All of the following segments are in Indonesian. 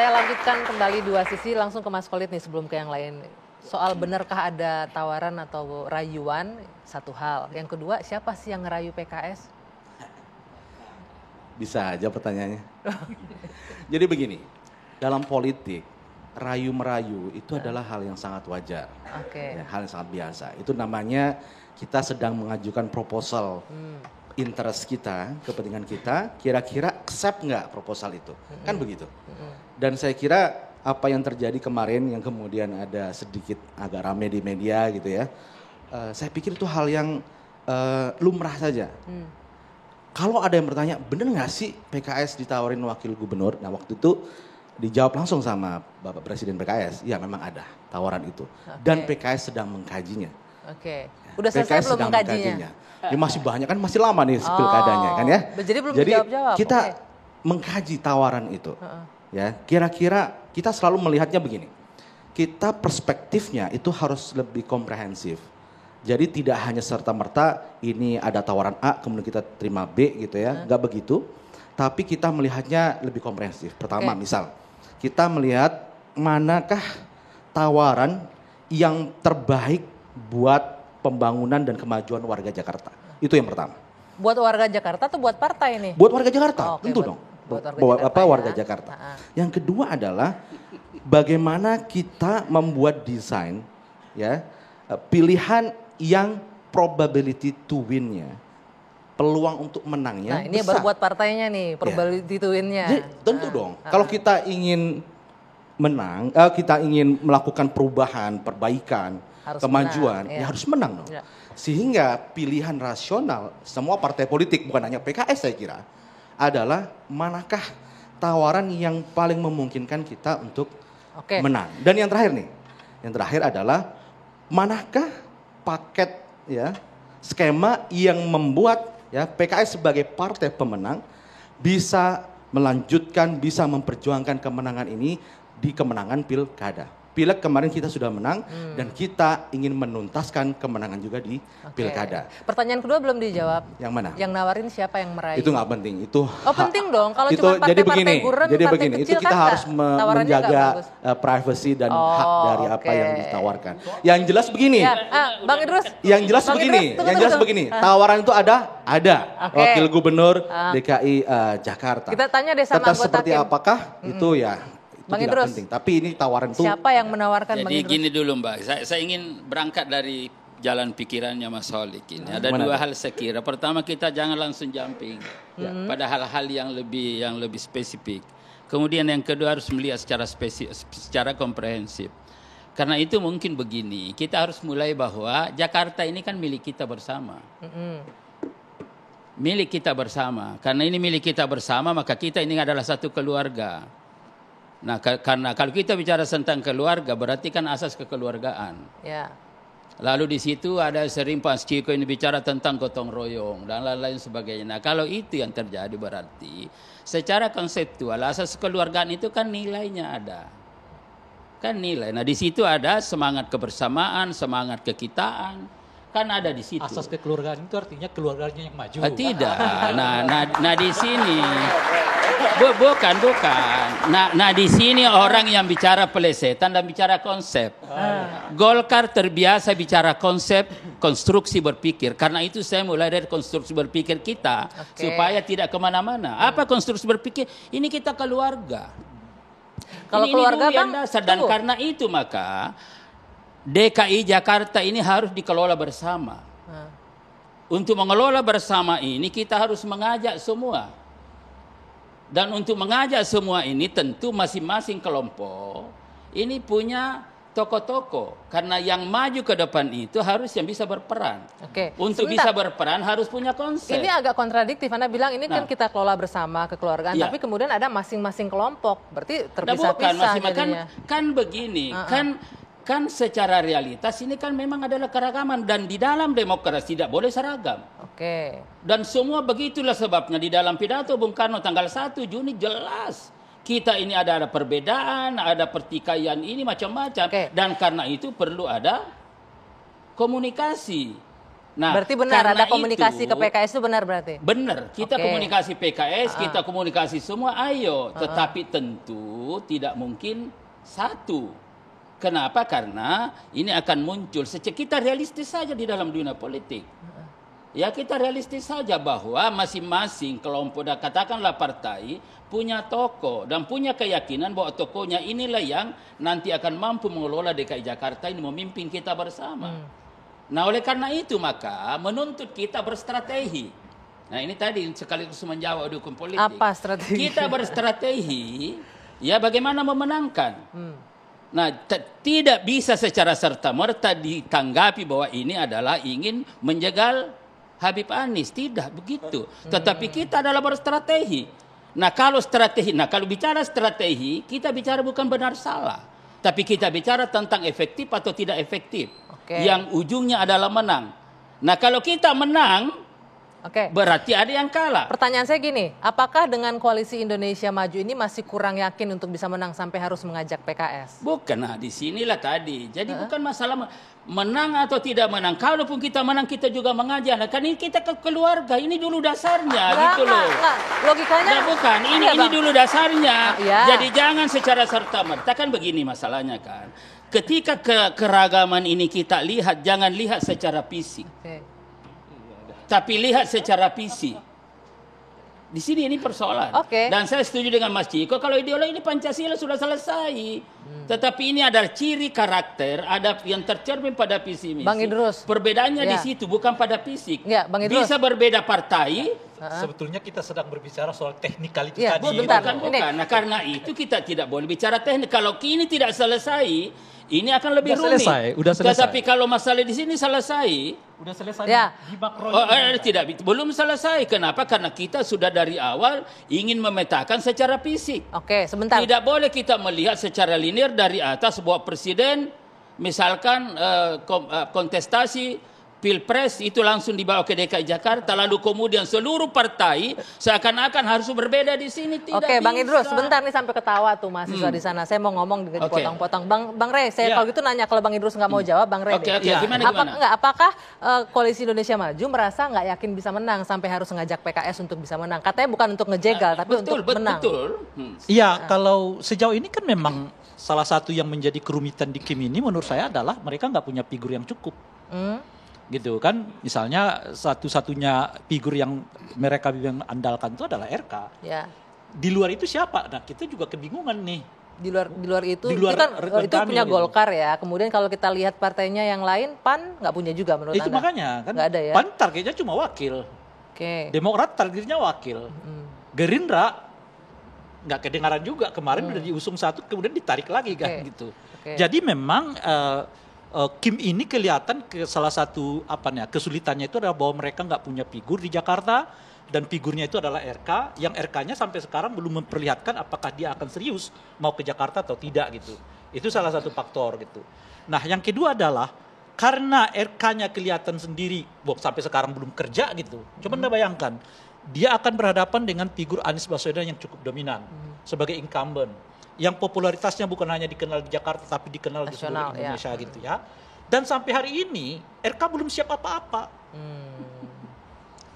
Saya lanjutkan kembali dua sisi, langsung ke Mas Khalid nih sebelum ke yang lain. Soal benarkah ada tawaran atau rayuan, satu hal. Yang kedua, siapa sih yang ngerayu PKS? Bisa aja pertanyaannya. Jadi begini, dalam politik, rayu-merayu itu adalah hal yang sangat wajar. Oke. Ya, hal yang sangat biasa. Itu namanya kita sedang mengajukan proposal. Interest kita, kepentingan kita, kira-kira accept nggak proposal itu? Kan begitu. Dan saya kira apa yang terjadi kemarin yang kemudian ada sedikit agak rame di media gitu ya. Saya pikir itu hal yang lumrah saja. Kalau ada yang bertanya, bener nggak sih PKS ditawarin wakil gubernur? Nah waktu itu dijawab langsung sama Bapak Presiden PKS, ya memang ada tawaran itu. Dan PKS sedang mengkajinya. Oke, udah selesai belum mengkajinya? Ya masih banyak kan, masih lama nih pilkadanya kan ya. Jadi belum dijawab-jawab. Kita mengkaji tawaran itu. Ya, kira-kira kita selalu melihatnya begini. Kita perspektifnya itu harus lebih komprehensif. Jadi tidak hanya serta-merta ini ada tawaran A kemudian kita terima B gitu ya, enggak begitu. Tapi kita melihatnya lebih komprehensif. Pertama misal, kita melihat manakah tawaran yang terbaik buat pembangunan dan kemajuan warga Jakarta. Itu yang pertama. Buat warga Jakarta atau buat partai nih? Buat warga Jakarta, tentu dong. Buat warga Jakarta. Yang kedua adalah bagaimana kita membuat desain ya pilihan yang probability to win-nya, peluang untuk menangnya. Nah ini besar. baru buat partainya nih, probability to win-nya. Jadi, tentu dong. Kalau kita ingin menang, kita ingin melakukan perubahan, perbaikan, kemajuan, ya harus menang dong. Sehingga pilihan rasional semua partai politik, bukan hanya PKS saya kira, adalah manakah tawaran yang paling memungkinkan kita untuk menang. Dan yang terakhir nih, yang terakhir adalah manakah paket ya skema yang membuat ya PKS sebagai partai pemenang bisa melanjutkan, bisa memperjuangkan kemenangan ini di kemenangan pilkada. Pileg kemarin kita sudah menang dan kita ingin menuntaskan kemenangan juga di pilkada. Pertanyaan kedua belum dijawab. Yang mana? Yang nawarin siapa yang merayu? Itu nggak penting. Itu penting dong. Kalau cuma partai-partai buren, jadi partai begini, kecil itu kita kan harus menjaga privacy dan hak dari apa yang ditawarkan. Yang jelas begini. Bang Idrus. Yang jelas begini. Yang jelas begini. Tawaran itu ada. Wakil Gubernur DKI Jakarta. Kita tanya deh sama anggota seperti apakah itu ya. Itu tidak penting, tapi ini tawaran itu. Siapa yang menawarkan Bang Idrus? Jadi gini dulu Mbak, saya ingin berangkat dari jalan pikirannya Mas Holik ini. Ada dua hal saya kira. Pertama kita jangan langsung jumping pada hal-hal yang lebih spesifik. Kemudian yang kedua harus melihat secara komprehensif. Karena itu mungkin begini, kita harus mulai bahwa Jakarta ini kan milik kita bersama. Milik kita bersama. Karena ini milik kita bersama, maka kita ini adalah satu keluarga. Nah, karena kalau kita bicara tentang keluarga, berarti kan asas kekeluargaan. Ya. Lalu di situ ada sering Pak Ciko ini bicara tentang gotong royong dan lain-lain sebagainya. Nah, kalau itu yang terjadi berarti secara konseptual asas kekeluargaan itu kan nilainya ada. Kan nilai. Nah, di situ ada semangat kebersamaan, semangat kekitaan. Kan ada di situ. Asas kekeluargaan itu artinya keluarganya yang maju. Tidak. Nah di sini bukan. Nah di sini orang yang bicara pelesetan dan bicara konsep. Golkar terbiasa bicara konsep, konstruksi berpikir. Karena itu saya mulai dari konstruksi berpikir kita supaya tidak kemana-mana. Apa konstruksi berpikir? Ini kita keluarga. Kalau keluarga Bang, dasar. Dan karena itu maka DKI Jakarta ini harus dikelola bersama. Untuk mengelola bersama ini kita harus mengajak semua. Dan untuk mengajak semua ini tentu masing-masing kelompok ini punya tokoh-tokoh. Karena yang maju ke depan itu harus yang bisa berperan. Untuk bisa berperan harus punya konsep. Ini agak kontradiktif. Anda bilang ini kan kita kelola bersama kekeluargaan. Tapi kemudian ada masing-masing kelompok. Berarti terpisah-pisah jadinya. Kan begini. Kan secara realitas ini kan memang adalah keragaman dan di dalam demokrasi tidak boleh seragam. Dan semua begitulah sebabnya di dalam pidato Bung Karno tanggal 1 Juni jelas kita ini ada perbedaan, ada pertikaian ini macam-macam dan karena itu perlu ada komunikasi. Nah, berarti benar ada komunikasi ke PKS itu benar berarti? Benar, kita komunikasi PKS, kita komunikasi semua, ayo. Tetapi tentu tidak mungkin satu. Kenapa? Karena ini akan muncul. Kita realistis saja di dalam dunia politik. Ya kita realistis saja bahwa masing-masing kelompok, dan katakanlah partai, punya tokoh dan punya keyakinan bahwa tokohnya inilah yang nanti akan mampu mengelola DKI Jakarta ini, memimpin kita bersama. Nah oleh karena itu maka menuntut kita berstrategi. Nah ini tadi sekaligus menjawab dukung politik. Apa strategi? Kita berstrategi ya bagaimana memenangkan. Nah tidak bisa secara serta-merta ditanggapi bahwa ini adalah ingin menjegal Habib Anies, tidak begitu. Tetapi kita adalah berstrategi. Nah kalau bicara strategi, kita bicara bukan benar salah. Tapi kita bicara tentang efektif atau tidak efektif. Yang ujungnya adalah menang. Nah kalau kita menang, berarti ada yang kalah. Pertanyaan saya gini, apakah dengan koalisi Indonesia Maju ini masih kurang yakin untuk bisa menang sampai harus mengajak PKS? Bukan, nah disinilah tadi. Jadi bukan masalah menang atau tidak menang. Kalaupun kita menang, kita juga mengajak. Nah, kan ini kita ke keluarga, ini dulu dasarnya gitu loh. Logikanya. Nah, bukan, ini dulu dasarnya. Jadi jangan secara serta-merta, kan begini masalahnya kan. Ketika keragaman ini kita lihat, jangan lihat secara fisik. Tapi lihat secara visi. Di sini ini persoalan. Dan saya setuju dengan Mas Ciko, kalau ideologi ini Pancasila sudah selesai. Tetapi ini ada ciri karakter, ada yang tercermin pada visi misi. Bang Idrus. Perbedaannya di situ, bukan pada fisik. Bang Idrus. Bisa berbeda partai. Sebetulnya kita sedang berbicara soal teknikal itu tadi. Bukan. Nah karena itu kita tidak boleh bicara teknik. Kalau ini tidak selesai, ini akan lebih rumit. Udah selesai. Tetapi kalau masalah di sini selesai. Udah selesai. Belum selesai. Kenapa? Karena kita sudah dari awal ingin memetakan secara fisik. Sebentar. Tidak boleh kita melihat secara linear dari atas bahwa presiden misalkan kontestasi Pilpres itu langsung dibawa ke DKI Jakarta, lalu kemudian seluruh partai seakan-akan harus berbeda di sini. Tidak bisa. Bang Idrus, sebentar nih sampai ketawa tuh mahasiswa di sana. Saya mau ngomong juga dipotong-potong. Bang Rey, saya kalau gitu nanya, kalau Bang Idrus nggak mau jawab, Bang Rey. Apakah Koalisi Indonesia Maju merasa nggak yakin bisa menang sampai harus ngajak PKS untuk bisa menang? Katanya bukan untuk ngejegal, tapi untuk menang. Iya, kalau sejauh ini kan memang salah satu yang menjadi kerumitan di Kim ini menurut saya adalah mereka nggak punya figur yang cukup. Gitu kan, misalnya satu-satunya figur yang mereka andalkan itu adalah RK. Di luar itu siapa? Nah kita juga kebingungan nih. Di luar itu itu punya Golkar ya. Kemudian kalau kita lihat partainya yang lain, PAN nggak punya juga menurut Anda? Itu makanya kan. Nggak ada ya. PAN targetnya cuma wakil. Demokrat targetnya wakil. Gerindra nggak kedengaran juga, kemarin udah diusung satu kemudian ditarik lagi kan gitu. Jadi memang Kim ini kelihatan salah satu kesulitannya itu adalah bahwa mereka nggak punya figur di Jakarta, dan figurnya itu adalah RK, yang RK-nya sampai sekarang belum memperlihatkan apakah dia akan serius mau ke Jakarta atau tidak gitu. Itu salah satu faktor gitu. Nah yang kedua adalah karena RK-nya kelihatan sendiri, sampai sekarang belum kerja gitu. Coba Anda bayangkan, dia akan berhadapan dengan figur Anies Baswedan yang cukup dominan sebagai incumbent, yang popularitasnya bukan hanya dikenal di Jakarta tapi dikenal di seluruh Indonesia gitu ya. Dan sampai hari ini RK belum siap apa-apa.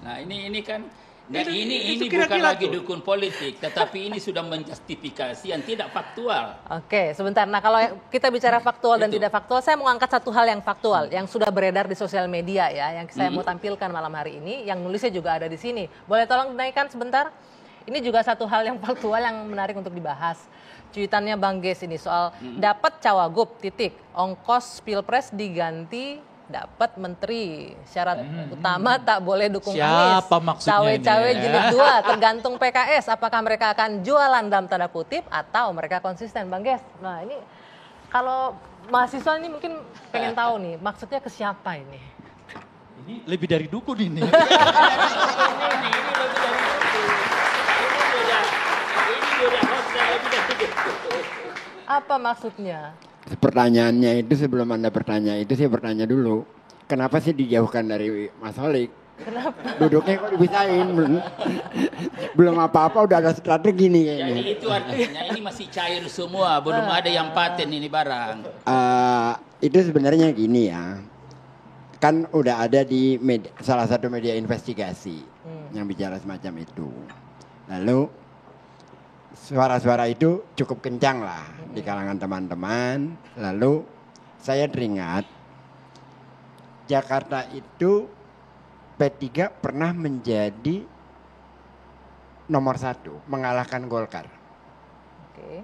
Nah ini kan, dan ini bukan lagi dukun politik, tetapi ini sudah menjustifikasi yang tidak faktual. Sebentar. Nah kalau kita bicara faktual dan tidak faktual, saya mau angkat satu hal yang faktual yang sudah beredar di sosial media ya, yang saya mau tampilkan malam hari ini, yang nulisnya juga ada di sini. Boleh tolong dinaikkan sebentar? Ini juga satu hal yang faktual yang menarik untuk dibahas. Cuitannya Bang Ges ini soal dapat cawagup ongkos pilpres diganti dapat menteri, syarat utama tak boleh dukung Anies. Siapa maksudnya Cawe-cawe jilid 2 tergantung PKS, apakah mereka akan jualan dalam tanda kutip atau mereka konsisten, Bang Ges. Nah ini kalau mahasiswa ini mungkin pengen tahu nih maksudnya ke siapa ini? Ini lebih dari dukun ini. Apa maksudnya? Pertanyaannya itu sebelum Anda bertanya itu saya bertanya dulu. Kenapa sih dijauhkan dari Mas Holik? Kenapa? Duduknya kok dipisahin? Belum apa-apa udah ada strategi nih kayaknya. Jadi itu artinya ini masih cair semua, belum ada yang paten ini barang. Itu sebenarnya gini ya. kan udah ada di salah satu media investigasi yang bicara semacam itu. Lalu suara-suara itu cukup kencang lah di kalangan teman-teman. Lalu saya teringat Jakarta itu P3 pernah menjadi nomor 1, mengalahkan Golkar. Oke.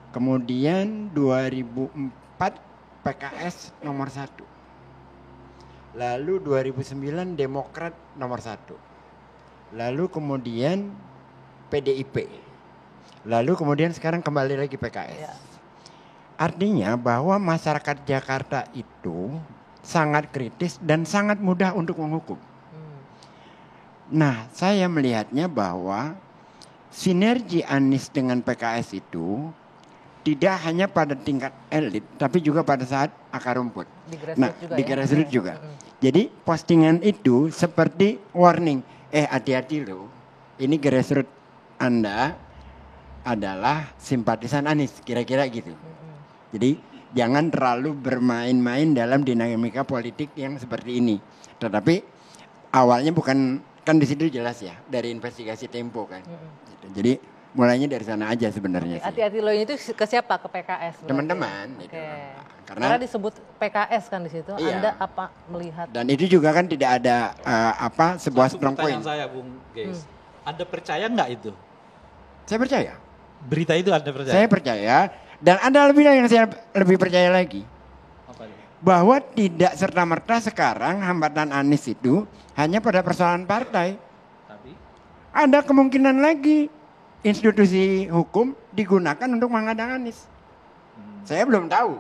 Kemudian 2004 PKS nomor 1. Lalu 2009 Demokrat nomor 1. Lalu kemudian PDIP. Lalu kemudian sekarang kembali lagi PKS. Ya. Artinya bahwa masyarakat Jakarta itu sangat kritis dan sangat mudah untuk menghukum. Nah, saya melihatnya bahwa sinergi Anies dengan PKS itu tidak hanya pada tingkat elit, tapi juga pada saat akar rumput. Di grassroots juga. Jadi postingan itu seperti warning, hati-hati loh, ini grassroots Anda adalah simpatisan Anies, kira-kira gitu. Jadi jangan terlalu bermain-main dalam dinamika politik yang seperti ini. Tetapi awalnya bukan, kan di situ jelas ya dari investigasi Tempo kan. Jadi mulainya dari sana aja sebenarnya. Hati-hati loh itu ke siapa? Ke PKS? Teman-teman. Karena disebut PKS kan di situ. Iya. Anda apa melihat? Dan itu juga kan tidak ada sebuah strong point. Saya Bung Geis, Anda percaya nggak itu? Saya percaya. Berita itu Anda percaya? Saya percaya. Dan ada yang saya lebih percaya lagi. Apa itu? Bahwa tidak serta-merta sekarang hambatan Anies itu hanya pada persoalan partai. Tapi ada kemungkinan lagi institusi hukum digunakan untuk menghadang Anies. Saya belum tahu.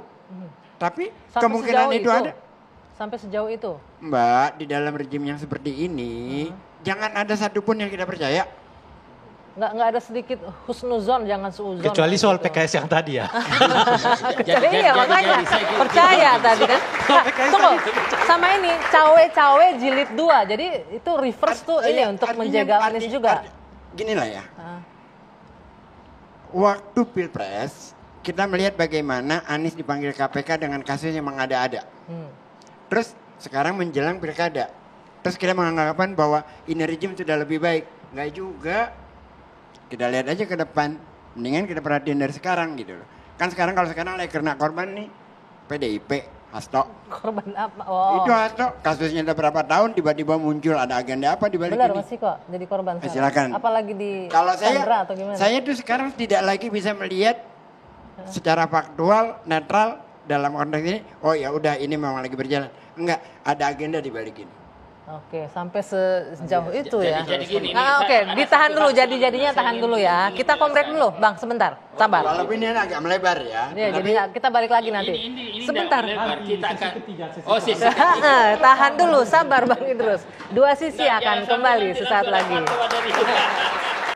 Tapi sampai kemungkinan itu ada. Sampai sejauh itu? Mbak, di dalam rejim yang seperti ini, jangan ada satupun yang kita percaya. Nggak ada sedikit husnuzon, jangan suuzon. Kecuali soal gitu. PKS yang tadi ya. Iya makanya percaya tadi kan. Tunggu, sama ini cawe-cawe jilid 2. Jadi itu reverse tuh ini untuk menjaga Anies juga. Gini lah ya. Waktu Pilpres kita melihat bagaimana Anies dipanggil KPK dengan kasus yang mengada-ada. Terus sekarang menjelang pilkada. Terus kita menganggapan bahwa ini rejim sudah lebih baik. Nggak juga. Kita lihat aja ke depan. Mendingan kita perhatiin dari sekarang gitu loh. Kan sekarang kalau sekarang lagi kena korban nih PDIP, Hasto. Korban apa? Oh. Itu Hasto. Kasusnya udah berapa tahun tiba-tiba muncul ada agenda apa di balik ini. Benar masih kok jadi korban. Silakan. Apalagi di kalau Sandra atau gimana? Saya tuh sekarang tidak lagi bisa melihat secara faktual, netral dalam konteks ini. Oh ya udah ini memang lagi berjalan. Enggak, ada agenda di balik ini. Oke, sampai sejauh itu ya. Jadi gini, oke, ditahan dulu, jadinya tahan dulu ya. Kita komprek dulu, Bang, sebentar, sabar. Walaupun ini agak melebar ya. Iya, jadi kita balik lagi nanti. Sebentar. Kita akan. Sisi. Tahan dulu, sabar Bang Idrus. Dua sisi akan kembali sesaat lagi.